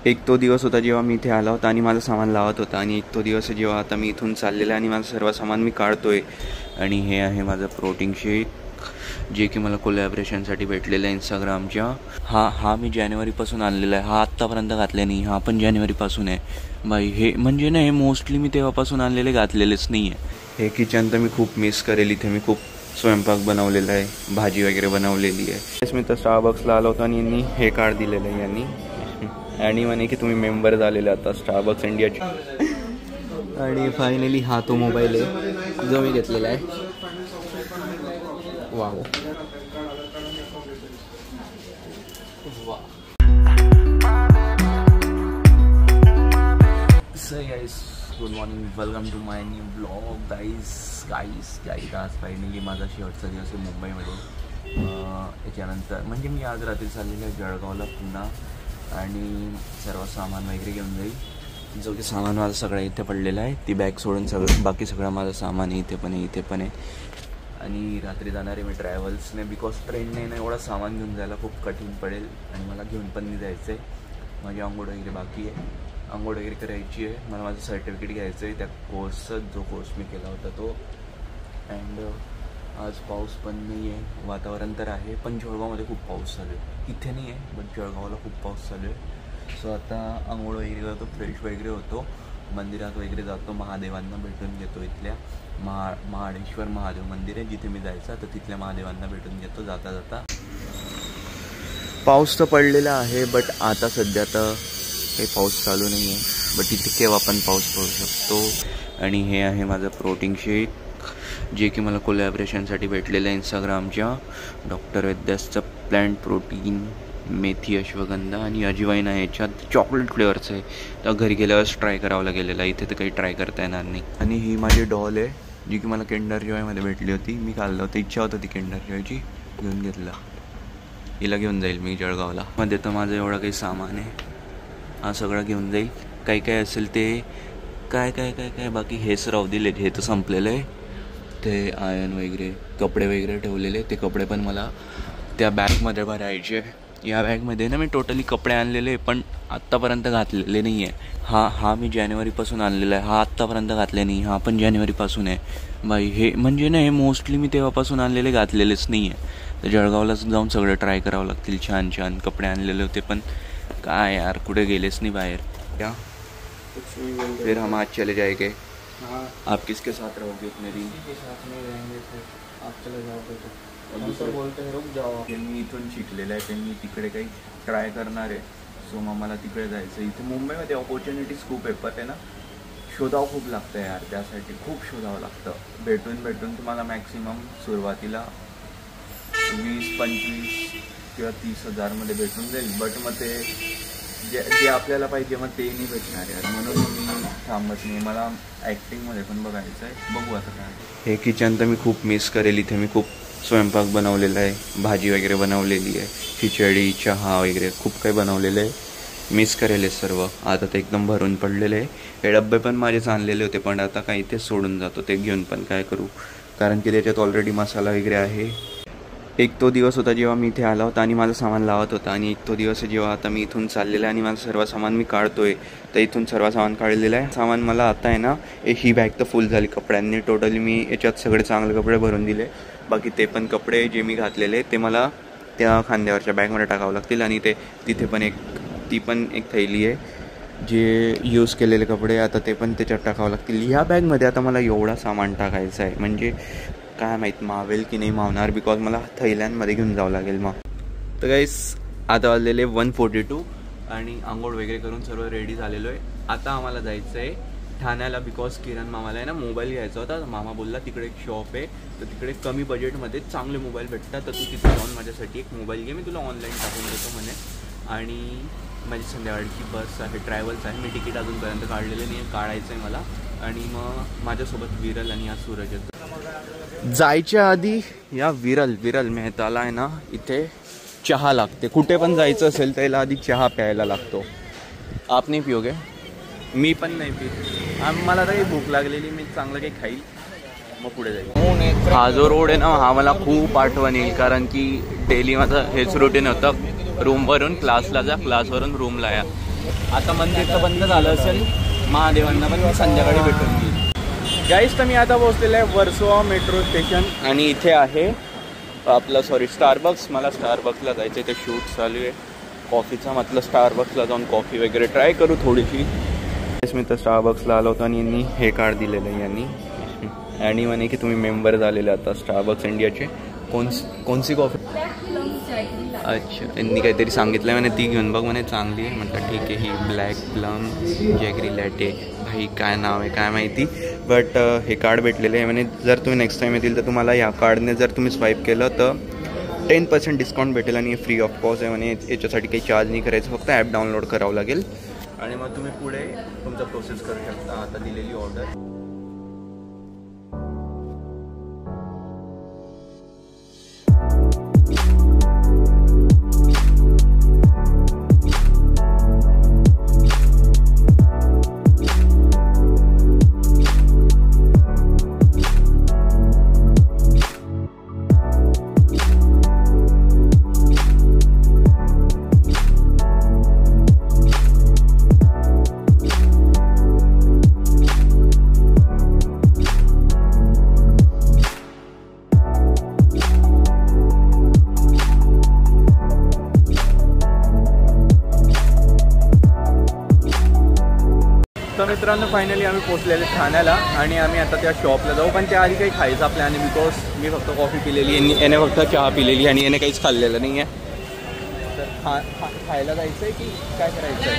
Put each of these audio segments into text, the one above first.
एक तो दिवस होता जेव्हा मी इथे आला होता आणि माझं सामान लावत होता, आणि एक तो दिवस आहे जेव्हा आता मी इथून चाललेलं आहे आणि माझं सर्व सामान मी काढतोय. आणि हे आहे माझं प्रोटीन शेक, जे की मला कोलॅबरेशनसाठी भेटलेलं आहे इंस्टाग्रामच्या. हा मी जानेवारीपासून आणलेला आहे. हा आत्तापर्यंत घातला नाही. हा पण जानेवारीपासून आहे बाई. हे म्हणजे ना, हे मोस्टली मी तेव्हापासून आणलेले घातलेलेच नाही आहे. हे किचन तर मी खूप मिस करेल. इथे मी खूप स्वयंपाक बनवलेला आहे, भाजी वगैरे बनवलेली आहे. मी तर स्टारबक्सला आलो होतो आणि यांनी हे कार्ड दिलेलं आहे यांनी, आणि म्हणे की तुम्ही मेंबर झालेले आता स्टारबक्स इंडियाचे. आणि फायनली हा तो मोबाईल आहे जो मी घेतलेला आहे. वाव वा. So guys, good morning, welcome to my new blog. Guys आज फायनली माझा शेवटचा दिवस आहे मुंबईमध्ये. याच्यानंतर म्हणजे मी आज रात्री चाललेलं आहे जळगावला पुन्हा, आणि सर्व सामान वगैरे घेऊन जाईल. जो की सामान माझं सगळं इथे पडलेलं आहे. ती बॅग सोडून सगळं बाकी सगळं माझं सामान इथे पण आहे. आणि रात्री जाणार आहे मी ट्रॅव्हल्सने, बिकॉज ट्रेनने ना एवढं सामान घेऊन जायला खूप कठीण पडेल, आणि मला घेऊन पण नाही जायचं आहे. माझी आंघोळ वगैरे बाकी आहे, आंघोळ वगैरे करायची आहे. मला माझं सर्टिफिकेट घ्यायचं आहे त्या कोर्सचा, जो कोर्स मी केला होता तो. अँड आज पाऊस पण नाही आहे, वातावरण तर आहे, पण जळगावमध्ये खूप पाऊस चालू आहे. इथे नाही आहे पण जळगावला खूप पाऊस चालू आहे. सो आता आंघोळ वगैरे करतो, फ्रेश वगैरे होतो, मंदिरात वगैरे जातो, महादेवांना भेटून घेतो. इथल्या महाडेश्वर महादेव मंदिर आहे जिथे मी जायचं, तर तिथल्या महादेवांना भेटून घेतो जाता जाता. पाऊस तर पडलेला आहे, बट आता सध्या तर काही पाऊस चालू नाही आहे, बट इथे केव्हा पण पाऊस पडू शकतो. आणि हे आहे माझं प्रोटीन शेक, जे की मला कोलॅबरेशनसाठी भेटलेलं आहे इंस्टाग्रामच्या. डॉक्टर वैद्यसचं प्लॅन्ट प्रोटीन, मेथी, अश्वगंधा आणि अजवाईन आहे. याच्यात चॉकलेट फ्लेवरचं आहे, तर घरी गेल्यावरच ट्राय करावं लागेल. इथे तर काही ट्राय करता येणार नाही. आणि ही माझी डॉल आहे, जी की मला किंडर जॉयमध्ये भेटली होती. मी खाल्लं होतं, इच्छा होतं ती किंडर जॉयची, घेऊन घेतला. हिला घेऊन जाईल मी जळगावला. मध्ये तर माझं एवढं काही सामान आहे, हा सगळं घेऊन जाईल. काही काय असेल ते काय बाकी हेच राहू दिले, हे तर संपलेलं आहे. ते आयर्न वगैरे, कपडे वगैरे ठेवलेले, ते कपडे पण मला त्या बॅगमध्ये भरायचे. या बॅगमध्ये ना मी टोटली कपडे आणलेले, पण आत्तापर्यंत घातलेले नाही आहे. हा मी जानेवारीपासून आणलेला आहे. हा आत्तापर्यंत घातले नाही. हा पण जानेवारीपासून आहे बाई. हे म्हणजे ना, हे मोस्टली मी तेव्हापासून आणलेले घातलेलेच नाही आहे. तर जळगावलाच जाऊन सगळं ट्राय करावं लागतील. छान कपडे आणलेले होते, पण काय यार, कुठे गेलेच नाही बाहेर. क्या फिर हम आज चले जाएंगे. आप किसके साथ रहोगे इतने दिन? के साथ नहीं रहेंगे सर, आप चले जाओगे तो हम तो बोलते हैं रुक जाओ. मी इथून शिकलेलं आहे, त्यांनी तिकडे काही ट्राय करणार आहे. सो मग मला तिकडे जायचं. इथे मुंबईमध्ये ऑपॉर्च्युनिटीज खूप आहे, पण आहे ना, शोधावं खूप लागतं यार. त्यासाठी खूप शोधावं लागतं. भेटून तुम्हाला मॅक्सिमम सुरुवातीला 20-25 किंवा 30,000 भेटून जाईल, बट मग ते जे आपल्याला पाहिजे मग ते नाही भेटणार यार. म्हणून मी थांबत नाही. मला ॲक्टिंगमध्ये पण बघायचं आहे, बघू आता काय. हे किचन तर मी खूप मिस करेल. इथे मी खूप स्वयंपाक बनवलेला आहे, भाजी वगैरे बनवलेली आहे, खिचडी, चहा वगैरे खूप काही बनवलेलं आहे. मिस करेल हे सर्व. आता ते एकदम भरून पडलेलं आहे. हे डब्बे पण माझेच आणलेले होते, पण आता काही इथेच सोडून जातो. ते घेऊन पण काय करू, कारण की त्याच्यात ऑलरेडी मसाला वगैरे आहे. एक तो दिवस होता जेव्हा मी इथे आला होता आणि माझं सामान लावत होता, आणि एक तो दिवस आहे जेव्हा आता मी इथून चाललेलं आहे आणि माझं सर्व सामान मी काढतोय. तर इथून सर्व सामान काढलेलं आहे. सामान मला आता आहे ना, ही बॅग तर फुल झाली कपड्यांनी. टोटली मी याच्यात सगळे चांगले कपडे भरून दिले. बाकी ते पण कपडे जे मी घातलेले ते मला त्या खांद्यावरच्या बॅगमध्ये टाकावं लागतील. आणि तिथे पण ती पण एक थैली आहे, जे यूज केलेले कपडे आता ते पण त्याच्यात टाकावं लागतील. ह्या बॅगमध्ये आता मला एवढा सामान टाकायचं आहे, म्हणजे काय माहीत मावेल की नाही मावणार, बिकॉज मला थैल्यांमध्ये घेऊन जावं लागेल मग. तर गाईस, आता वाजलेले 1:42 आणि आंघोळ वगैरे करून सर्व रेडी झालेलो आहे. आता आम्हाला जायचं आहे ठाण्याला, बिकॉज किरण मामाला आहे ना मोबाईल घ्यायचा होता. मामा बोलला तिकडे एक शॉप आहे, तर तिकडे कमी बजेटमध्ये चांगले मोबाईल भेटतात, तर तू तिथे जाऊन माझ्यासाठी एक मोबाईल घे, मी तुला ऑनलाईन टाकून देतो म्हणे. आणि माझी संध्याकाळची बस आहे, ट्रॅव्हल्स आहे. मी तिकीट अजूनपर्यंत काढलेलं नाही आहे, काढायचं आहे मला. आणि मग माझ्यासोबत विरल आणि हा सूरज येतो. जायच्या आधी या विरल मेहताला आहे ना, इथे चहा लागते. कुठे पण जायचं असेल त्याला आधी चहा प्यायला लागतो. आप नाही पिओगे? मी पण नाही पित. मला तर भूक लागलेली, मी चांगलं काही खाईल मग पुढे जाईल. हा जो रोड आहे ना, हा मला खूप आठवण येईल, कारण की डेली माझं हेच रुटीन होतं. रूमवरून क्लासला जा, क्लासवरून रूमला या. आता मंदिर तर बंद झालं असेल, महादेवांना पण मी संध्याकाळी भेटून घेईल. गाईस तर मी आता पोहोचलेलं आहे वर्सोवा मेट्रो स्टेशन आणि इथे आहे आपलं स्टारबक्स. मला स्टारबक्सला जायचं आहे, ते शूट चालू आहे कॉफीचा. म्हटलं स्टारबक्सला जाऊन कॉफी वगैरे ट्राय करू थोडीशी. मी तर स्टारबक्सला आलो होतो आणि यांनी हे कार्ड दिलेलं आहे यांनी, आणि म्हणे की तुम्ही मेंबर झालेले आता स्टारबक्स इंडियाचे. कोणसी कॉफी? अच्छा, त्यांनी काहीतरी सांगितलं आहे म्हणे ती घेऊन बघ म्हणे, चांगली आहे. म्हटलं ठीक आहे. ही ब्लॅक प्लम जॅगरी लॅटे, भाई काय नाव आहे काय माहिती. बट हे कार्ड भेटलेलं आहे म्हणे, जर तुम्ही नेक्स्ट टाईम येतील तर तुम्हाला ह्या कार्डने जर तुम्ही स्वाईप केलं तर 10% डिस्काउंट भेटेल आणि फ्री ऑफ कॉस्ट आहे म्हणे. याच्यासाठी काही चार्ज नाही करायचं, फक्त ॲप डाउनलोड करावं लागेल आणि मग तुम्ही पुढे तुमचा प्रोसेस करू शकता. आता दिलेली ऑर्डर. तर मित्रांनो फायनली आम्ही पोचलेले ठाण्याला आणि आम्ही आता त्या शॉपला जाऊ. पण त्याआधी काही खायचं आपल्या, आणि बिकॉज मी फक्त कॉफी पिलेली, याने फक्त चहा पिलेली आणि याने काहीच खाल्लेलं नाही आहे. तर खायला जायचं आहे की काय करायचं आहे?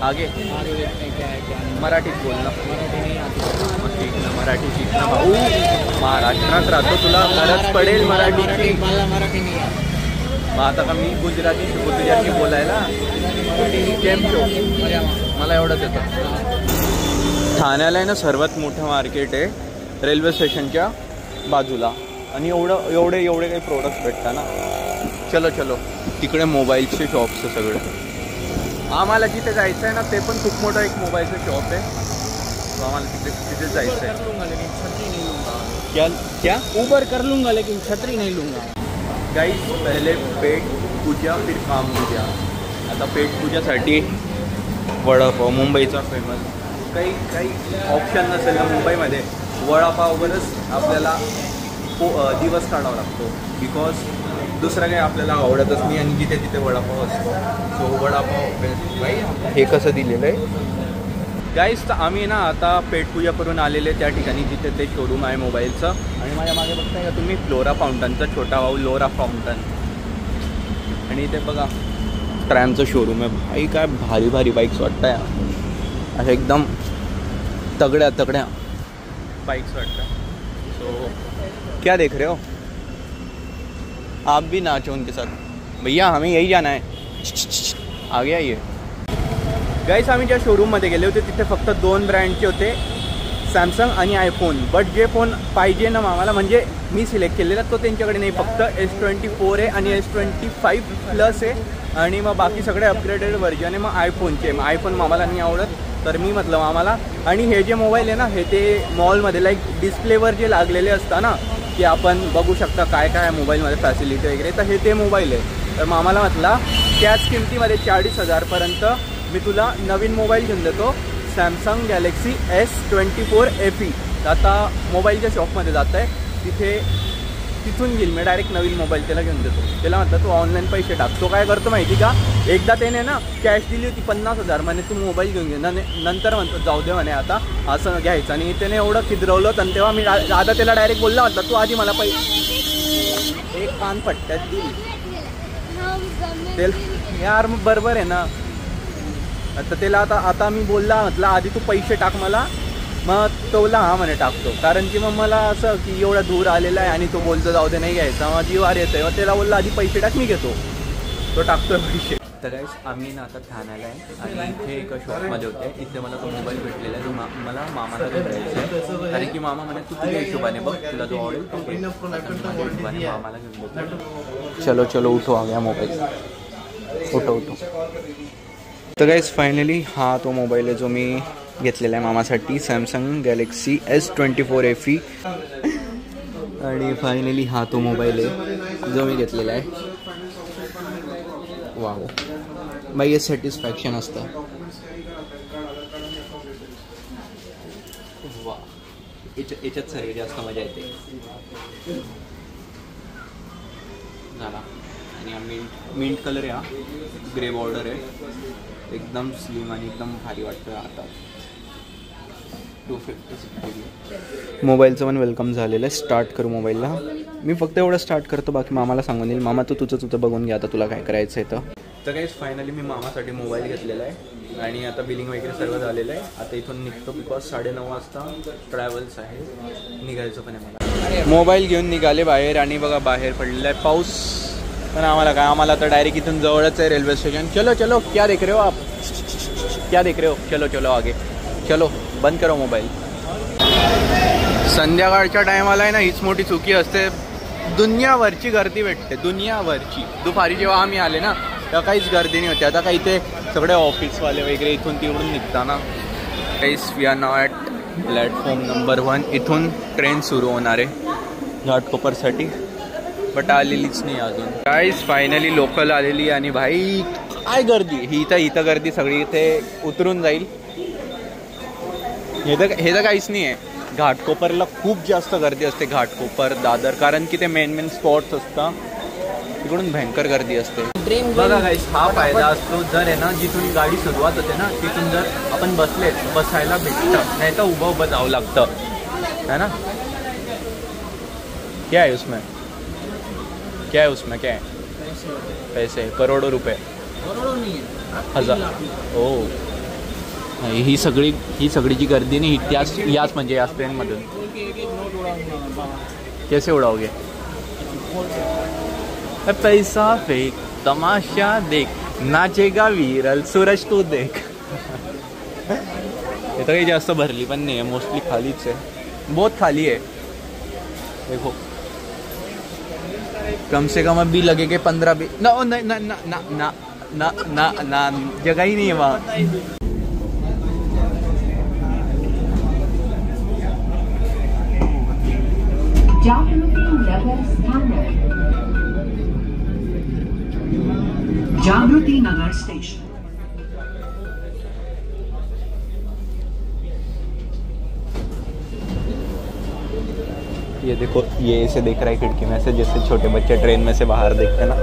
आगे मराठीत बोल ना. ठीक ना, मराठी शिक ना भाऊ, महाराष्ट्रात राहतो, तुला गरज पडेल मराठीची. मग आता का मी गुजराती शिकू तुझ्याशी बोलायला? केम शो मला एवढंच येतं. ठाण्याला आहे ना सर्वात मोठं मार्केट आहे रेल्वे स्टेशनच्या बाजूला, आणि एवढे काही प्रोडक्ट्स भेटतात ना. चलो तिकडे मोबाईलचे शॉप्स आहे सगळे. आम्हाला जिथे जायचं आहे ना ते पण खूप मोठं एक मोबाईलचं शॉप आहे, तो आम्हाला तिथे जायचं आहे. क्या ऊबर कर लूंगा लेकिन छतरी नहीं लूंगा. गाइस पहले पेट पूजा फिर काम पूजा. आता पेट पूजासाठी वडापाव मुंबईचा फेमस. काही ऑप्शन नसेल ना मुंबईमध्ये, वडापाववरच आपल्याला दिवस काढावा लागतो, बिकॉज दुसरं काही आपल्याला आवडतच नाही आणि जिथे तिथे वडापाव असतो. सो वडापाव हे कसं दिलेलं आहे गाईस. तर आम्ही ना आता पेटपूजा करून आलेले त्या ठिकाणी जिथे ते शोरूम आहे मोबाईलचं, आणि माझ्या मागे बघताय का तुम्ही फ्लोरा फाउंटनचा छोटा भाऊ लोरा फाउंटन. आणि इथे बघा ट्रॅमचं शोरूम आहे. भाई काय भारी भारी बाईक्स वाटतं आहे, अशा एकदम तगड्या बाईक्स वाटतं. सो क्या देख रहे हो आप भी नाचो उनके साथ. भैया हमें यही जाना है, आगे आइए. गाईस आम्ही ज्या शोरूममध्ये गेले होते तिथे फक्त 2 ब्रँडचे होते, सॅमसंग आणि आयफोन. बट जे फोन पाहिजे ना आम्हाला, म्हणजे मी सिलेक्ट केलेला तो त्यांच्याकडे नाही. फक्त S24 आहे आणि S25 प्लस आहे, आणि मग बाकी सगळे अपग्रेडेड व्हर्जन आहे मग आयफोनचे. मग आयफोन आम्हाला नाही आवडत, तर मी म्हटलं आम्हाला. आणि हे जे मोबाईल आहे ना हे ते मॉलमध्ये लाईक डिस्प्लेवर जे लागलेले असतात ना, की आपण बघू शकता काय काय मोबाईलमध्ये फॅसिलिटी वगैरे, तर हे ते मोबाईल आहे. तर मग आम्हाला म्हटलं त्याच किमतीमध्ये 40,000पर्यंत मी तुला नवीन मोबाईल घेऊन देतो, सॅमसंग गॅलेक्सी S24 FE. आता मोबाईलच्या शॉपमध्ये जात आहे, तिथून घेईल मी डायरेक्ट नवीन मोबाईल त्याला घेऊन देतो. त्याला म्हटलं तू ऑनलाईन पैसे टाक. तो काय करतो माहिती का, एकदा त्याने ना कॅश दिली होती 50,000 म्हणे तू मोबाईल घेऊन घे. नंतर म्हणतो जाऊ दे म्हणे आता असं घ्यायचं, आणि त्याने एवढं खिदरवलं. आणि तेव्हा मी आता त्याला डायरेक्ट बोलला होता तू आधी मला पैसे एक कान पट्ट्यात दिली. त्याला यार मग बरोबर आहे ना. आता त्याला आता मी बोलला म्हटलं आधी तू पैसे टाक मला, मग तो बोलला हां म्हणे टाकतो. कारण की मग मला असं की एवढा दूर आलेला आहे आणि तो बोलतो जाऊ दे नाही घ्यायचा, मग जीवार येतं. मग त्याला बोलला आधी पैसे टाक मी घेतो, तो टाकतोय पैसे. तर गाईस आम्ही ना आता ठाण्याला आहे आणि इथे एका शॉपमध्ये होते. इथे मला तो मोबाईल भेटलेला आहे, जो मला मामाला भेटायचा आहे. कारण की मामा म्हणे तू तुझ्या हिशोबाने बघ, तुला जो आवडेल तो हिशोबाने मामाला घेऊन देतो. चलो उठो आ गया मोबाईल, उठो. तर गाईस फायनली हा तो मोबाईल आहे जो मी घेतलेला आहे मामासाठी, सॅमसंग गॅलेक्सी S24 FE. आणि फायनली हा तो मोबाईल आहे जो मी घेतलेला आहे. वाव बाई हे सॅटिस्फॅक्शन असतं. वा याच्यात सर जास्त मजा येते. झाला. आणि हा मिंट कलर आहे, हा ग्रे बॉर्डर आहे, एकदम स्लिम आणि एकदम भारी वाटतं. आता 250 मोबाईलचं पण वेलकम झालेलं आहे. स्टार्ट करू मोबाईलला. मी फक्त एवढं स्टार्ट करतो, बाकी मामाला सांगून देईल. मामा तू तुझं बघून घ्या आता तुला काय करायचं आहे. तर काहीच फायनली मी मामासाठी मोबाईल घेतलेला आहे आणि आता बिलिंग वगैरे सर्व झालेलं आहे. आता इथून निघतो बिकॉज 9:30 वाजता ट्रॅव्हल्स आहे, निघायचं पण आहे मला. मोबाईल घेऊन निघाले बाहेर आणि बघा बाहेर पडलेला आहे पाऊस. पण आम्हाला काय, आम्हाला तर डायरेक्ट इथून जवळच आहे रेल्वे स्टेशन. चलो चलो क्या देख रहे हो आप, क्या देख रहे हो, चलो चलो आगे चलो, बंद करो मोबाईल. संध्याकाळच्या टायमाला आहे ना हीच मोठी चुकी असते. दुनियाभरची गर्दी भेटते, दुनियाभरची. दुपारी जेव्हा आम्ही आले ना तेव्हा काहीच गर्दी नाही होती. आता काही ते सगळे ऑफिसवाले वगैरे इथून तिकडून निघताना. काहीच we are now at platform number 1. इथून ट्रेन सुरू होणार आहे घाटकोपरसाठी, बट आलेलीच नाही अजून. काहीच फायनली लोकल आलेली आणि भाई काय गर्दी. ही इथं गर्दी सगळी इथे उतरून जाईल. हे तर काहीच नाही आहे. घाटकोपरला खूप जास्त गर्दी असते, घाटकोपर दादर, कारण की ते मेन स्पॉट्स असतात, तिकडून भयंकर गर्दी असते. बघा गाईस, हा फायदा असतो जर आहे ना जिथून गाडी सुरुवात होते ना तिथून जर आपण बसले बसायला भेटतं, नाही तर उभं जावं लागतं है ना. क्या है उसमें, क्या है उसमें, क्या है पैसे, करोडो रुपये, करोडो नहीं है, 1000. ओ ही सगळी जी गर्दी नाही याच म्हणजे याच ट्रेनमधून. कैसे उड़ाओगे, पैसा फेक तमाशा देख, नाचेगा वीरल सूरज को देख. ये तो काही जास्त भरली पण नाही आहे, मोस्टली खालीच आहे, बहुत खाली है. देखो कम से कम अभी लगेगे 15-20. ना ना ना ना ना ना ना ना जगह ही नहीं है वहाँ. जागृति नगर स्टेशन. ये देखो, ये ऐसे देख रहा है खिड़की में से, जैसे छोटे बच्चे ट्रेन में से बाहर देखते ना.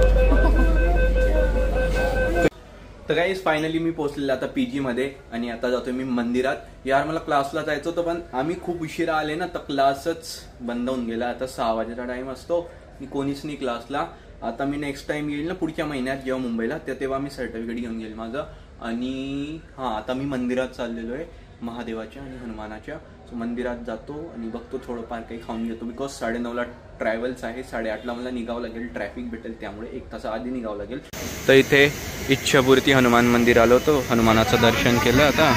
तर गाईस फायनली मी पोहोचलेलो आता पीजी मध्ये आणि आता जातोय मी मंदिरात. यार मला क्लासला जायचं होतं पण आम्ही खूप उशिरा आले ना तर क्लासच बंद होऊन गेला. आता 6 वाजेचा टाइम असतो, मी कोणीच नाही क्लासला. आता मी नेक्स्ट टाइम येईल ना पुढच्या महिन्यात जेव्हा मुंबईला, तेव्हा मी सर्टिफिकेट घेऊन गेल माझं. आणि हां, आता मी मंदिरात चाललेलो आहे महादेवाच्या आणि हनुमानाच्या. सो मंदिरात जातो आणि बघतो थोडंफार काही खाऊन घेतो, बिकॉज 9:30ला ट्रॅव्हल्स आहे, 8:30ला मला निघावं लागेल, ट्रॅफिक भेटेल त्यामुळे 1 तासाआधी निघावं लागेल. तर इथे इच्छापूर्ती हनुमान मंदिर आलो होतो, हनुमानाचं दर्शन केलं आता.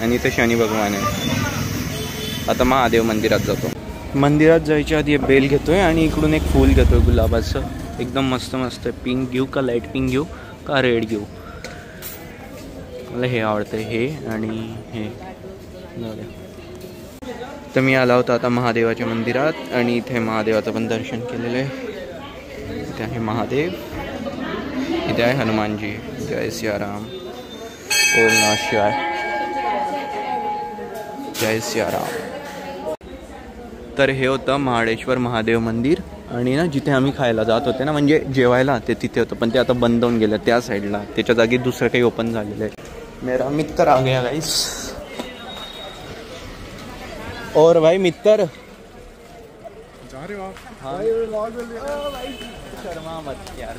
आणि इथे शनी भगवान आहे. आता महादेव मंदिरात जातो. मंदिरात जायच्या आधी बेल घेतोय आणि इकडून एक फूल घेतोय गुलाबाचं, एकदम मस्त मस्त. पिंक घेऊ का लाईट पिंक घेऊ का रेड घेऊ, मला हे आवडतं हे आणि हे. तर मी आला होता आता महादेवाच्या मंदिरात आणि इथे महादेवाचं पण दर्शन केलेलं आहे. इथे आहे महादेव, इथे आहे हनुमानजी. जय सियाराम, ओम नमः शिवाय, जय सियाराम. तर हे होतं महाडेश्वर महादेव मंदिर. आणि ना जिथे आम्ही खायला जात होते ना, म्हणजे जेवायला, ते तिथे होतं पण ते आता बंद होऊन गेलं त्या साईडला. त्याच्या जागी दुसरं काही ओपन झालेलं आहे. मेरा मित्र आ गया गाइस. और भाई मित्र जा रहे हो आप? हाँ भाई शर्मा मत यार,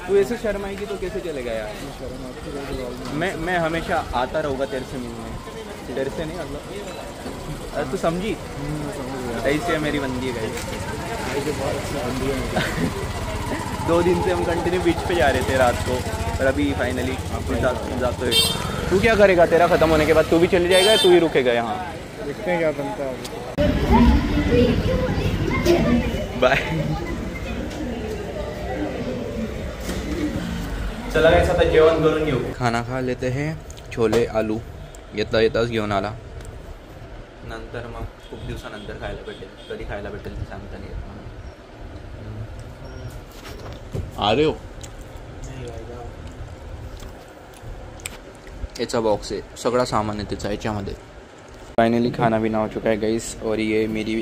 तू ऐसे शर्माएगी तो कैसे चलेगा यार. मैं हमेशा आता रहूँगा तेरे से मिलने, तेरे से नहीं मतलब. अरे तू समझी, ऐसे है मेरी बंदी है गाइस. 2 दिन से हम कंटिन्यू बीच पे जा रहे थे रात को, और अभी फाइनली जाते हैं. तू क्या करेगा, तेरा खत्म होने के बाद तू भी चले जाएगा, तू ही रुकेगा यहाँ. देखते हैं क्या बनता है. बाय. चला गाइस आता जेवण करून घेऊ. खाना खा लेते हैं. छोले आलू येताच घेऊन आला. नंतर मग खूप दिवसानंतर खायला भेटेल, कधी खायला भेटेल ते सांगता नाही येत मला. आ रहे हो याचा बॉक्स है, सगळा सामान है त्याचा याच्यामध्ये. फाइनली खाना भी ना हो चुका है गाइस. और ये मेरी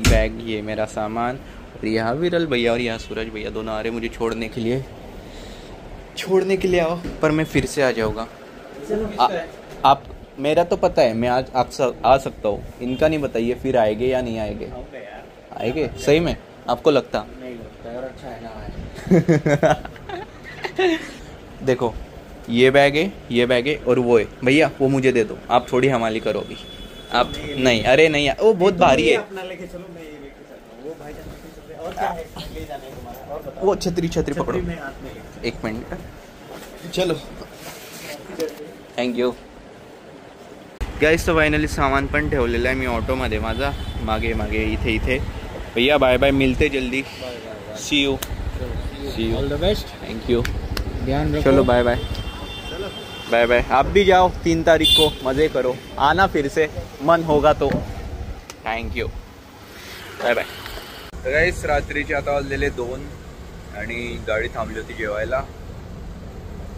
बैग, ये मेरा सामान. और यहाँ विरल भैया और यहाँ सूरज भैया दोनों आ रहे मुझे छोड़ने के लिए आओ, पर मैं फिर से आ जाऊँगा. आप, मेरा तो पता है मैं आज आ सकता हूँ, इनका नहीं बताइए फिर आएंगे या नहीं आएंगे. आएंगे सही में, आपको लगता? नहीं लगता है, और अच्छा है ना. देखो ये बैग है और वो है. भैया वो मुझे दे दो, आप थोड़ी हमाली करो अभी. आप नहीं, अरे नहीं, वो बहुत भारी है. वो छतरी पकड़ो, एक मिनट. चलो थँक्यू गाईस. तर फायनली सामान पण ठेवलेलं आहे मी ऑटोमध्ये माझा, मागे इथे. भैया बाय बाय, मिलते जल्दी. See you. All the best. Thank you. ध्यान रखो. चलो बाय बाय. आप भी जाओ 3 तारीख को, मज़े करो, आना फिर से, मन होगा तो. Thank you. Bye bye. तर गाईस रात्रीचे आता वाजलेले 2 आणि गाडी थांबली होती जेवायला.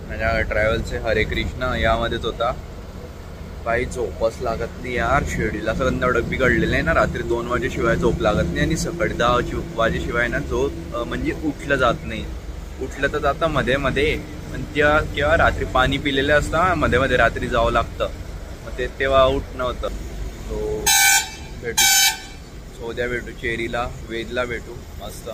माझ्या ट्रॅव्हलचे हरे कृष्णा यामध्येच होता. काही झोपच लागत नाही यार शेड्यूल. असं गंधावडक बिघडलेलं आहे ना, रात्री 2 वाजेशिवाय झोप लागत नाही आणि सकाळी 10 वाजेशिवाय ना झोप म्हणजे उठलं जात नाही. उठलं तर जातं मध्ये पण किंवा रात्री पाणी पिलेलं असतं, मध्ये रात्री जावं लागतं, मग तेव्हा उठणं होतं. सो उद्या भेटू चेरीला, वेदला भेटू मस्त.